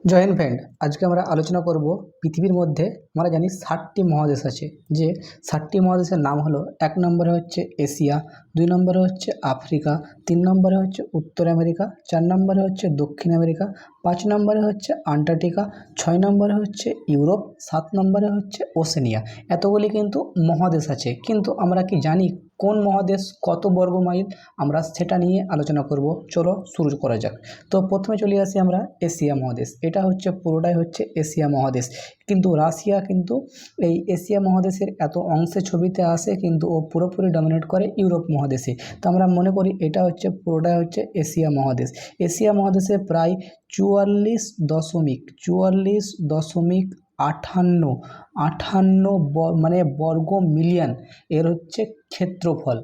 জয় Hind friend. আজকে আমরা আলোচনা করব পৃথিবীর মধ্যে আমরা জানি 7টি মহাদেশ আছে। যে 7টি মহাদেশের নাম হলো, 1 নম্বরে হচ্ছে এশিয়া, 2 নম্বরে হচ্ছে আফ্রিকা, 3 নম্বরে হচ্ছে উত্তর আমেরিকা, 4 নম্বরে হচ্ছে দক্ষিণ আমেরিকা, 5 নম্বরে হচ্ছে আন্টার্কটিকা, 6 নম্বরে হচ্ছে ইউরোপ, 7 নম্বরে হচ্ছে ওশেনিয়া। এতগুলি কিন্তু মহাদেশ আছে, কিন্তু আমরা কি জানি কোন মহাদেশ কত বর্গ মাইল? আমরা সেটা নিয়ে আলোচনা করব। চলো শুরু করা যাক। তো প্রথমে চলে আসি আমরা এশিয়া মহাদেশ। এটা হচ্ছে পুরোটাই হচ্ছে এশিয়া মহাদেশ, কিন্তু রাশিয়া কিন্তু এই এশিয়া মহাদেশের এত অংশে ছবিতে আসে, কিন্তু ও পুরোপুরি ডমিনেট করে ইউরোপ মহাদেশে। তো আমরা মনে করি এটা হচ্ছে পুরোটাই হচ্ছে এশিয়া মহাদেশ। এশিয়া মহাদেশে প্রায় 44.58 মানে বর্গ মিলিয়ন এর হচ্ছে ক্ষেত্রফল।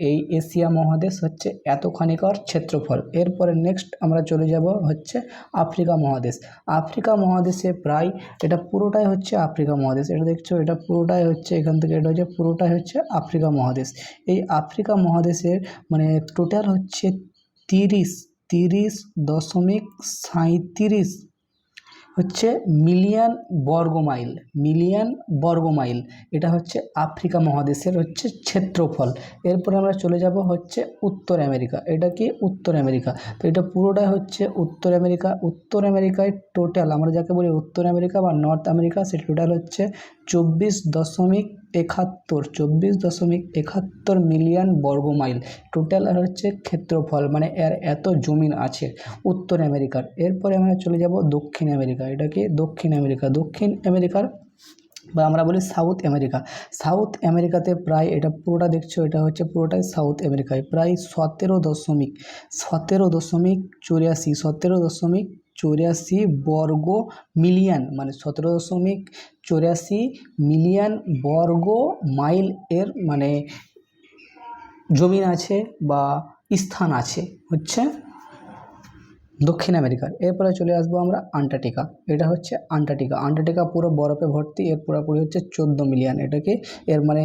এই এশিয়া মহাদেশ হচ্ছে এতখানিকার ক্ষেত্রফল। এরপরে নেক্সট আমরা চলে যাব হচ্ছে আফ্রিকা মহাদেশ। আফ্রিকা মহাদেশে প্রায়, এটা পুরোটাই হচ্ছে আফ্রিকা মহাদেশ। এটা দেখছো, এটা পুরোটাই হচ্ছে, এখান থেকে এটা হচ্ছে পুরোটাই হচ্ছে আফ্রিকা মহাদেশ। এই আফ্রিকা মহাদেশের মানে টোটাল হচ্ছে 30.37 হচ্ছে মিলিয়ন বর্গ মাইল। এটা হচ্ছে আফ্রিকা মহাদেশের হচ্ছে ক্ষেত্রফল। এরপরে আমরা চলে যাব হচ্ছে উত্তর আমেরিকা। এটা কি উত্তর আমেরিকা? তো এটা পুরোটাই হচ্ছে উত্তর আমেরিকা। উত্তর আমেরিকায় টোটাল আমরা যাকে বলি উত্তর আমেরিকা বা নর্থ আমেরিকা, সে টোটাল হচ্ছে 24.71 মিলিয়ন বর্গ মাইল টোটাল হচ্ছে ক্ষেত্রফল, মানে এর এত জমিন আছে উত্তর আমেরিকার। এরপরে আমরা চলে যাব দক্ষিণ আমেরিকা। এটা কি দক্ষিণ আমেরিকার বা আমরা বলি সাউথ আমেরিকা। সাউথ আমেরিকাতে প্রায়, এটা পুরোটা দেখছো, এটা হচ্ছে পুরোটাই সাউথ আমেরিকায় প্রায় 17.84 বর্গ মিলিয়ন, মানে 17.84 মিলিয়ন বর্গ মাইল এর মানে জমিন আছে বা স্থান আছে হচ্ছে দক্ষিণ আমেরিকার। এরপরে চলে আসবো আমরা আন্টার্কটিকা। এটা হচ্ছে আন্টার্কটিকা পুরো বরফে ভর্তি। এর পুরোপুরি হচ্ছে 14 মিলিয়ন। এটাকে এর মানে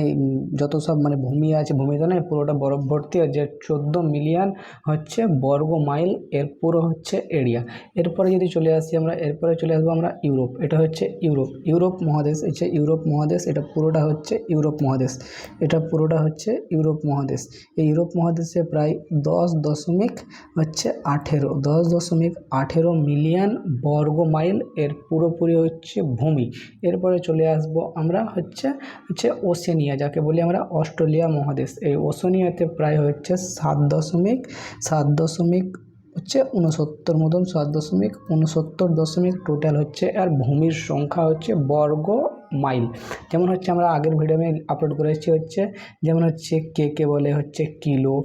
যত সব মানে ভূমি আছে, ভূমিটা নয়, পুরোটা বরফ ভর্তি। আর যে 14 মিলিয়ন হচ্ছে বর্গ মাইল এর পুরো হচ্ছে এরিয়া। এরপরে যদি চলে আসি আমরা, এরপরে চলে আসবো আমরা ইউরোপ। এটা হচ্ছে ইউরোপ মহাদেশ। ইউরোপ মহাদেশ, এটা পুরোটা হচ্ছে ইউরোপ মহাদেশ। এটা পুরোটা হচ্ছে ইউরোপ মহাদেশ। এই ইউরোপ মহাদেশে প্রায় 10.18 মিলিয়ন বর্গ মাইল এর পুরোপুরি হচ্ছে ভূমি। এরপরে চলে আসব আমরা হচ্ছে ওশেনিয়া, যাকে বলি আমরা অস্ট্রেলিয়া মহাদেশ। এই ওশেনিয়াতে প্রায় হচ্ছে 7.69 টোটাল হচ্ছে, আর ভূমির সংখ্যা হচ্ছে বর্গ মাইল। যেমন হচ্ছে আমরা আগের ভিডিও আপলোড করেছি হচ্ছে, যেমন হচ্ছে কে বলে হচ্ছে কিলো,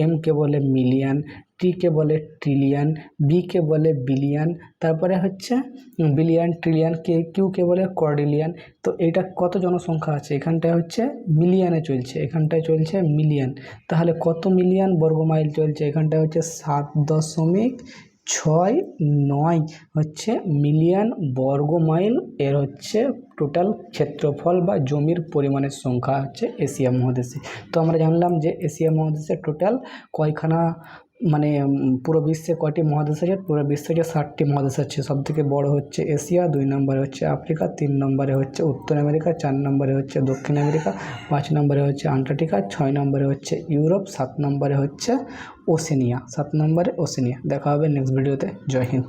এম কে বলে মিলিয়ন, টি কে বলে ট্রিলিয়ন, বি কে বলে বিলিয়ন, তারপরে হচ্ছে বিলিয়ন, ট্রিলিয়ন, কিউ কে বলে কোয়াড্রিলিয়ন। তো এটা কত জনসংখ্যা আছে, এখানটায় হচ্ছে মিলিয়নে চলছে, এখানটায় চলছে মিলিয়ন। তাহলে কত মিলিয়ন বর্গ মাইল চলছে? এখানটায় হচ্ছে 7.69 হচ্ছে মিলিয়ন বর্গ মাইল এর হচ্ছে টোটাল ক্ষেত্রফল বা জমির পরিমাণের সংখ্যা হচ্ছে এশিয়া মহাদেশে। তো আমরা জানলাম যে এশিয়া মহাদেশে টোটাল কয়খানা, মানে পুরো বিশ্বে কয়টি মহাদেশ আছে? পুরো বিশ্বে যে 7টি মহাদেশ আছে। সবথেকে বড় হচ্ছে এশিয়া, 2 নম্বরে হচ্ছে আফ্রিকা, 3 নম্বরে হচ্ছে উত্তর আমেরিকা, 4 নম্বরে হচ্ছে দক্ষিণ আমেরিকা, 5 নম্বরে হচ্ছে আন্টার্কটিকা, 6 নম্বরে হচ্ছে ইউরোপ, 7 নম্বরে হচ্ছে ওশেনিয়া। দেখা হবে নেক্সট ভিডিওতে। জয় হিন্দ।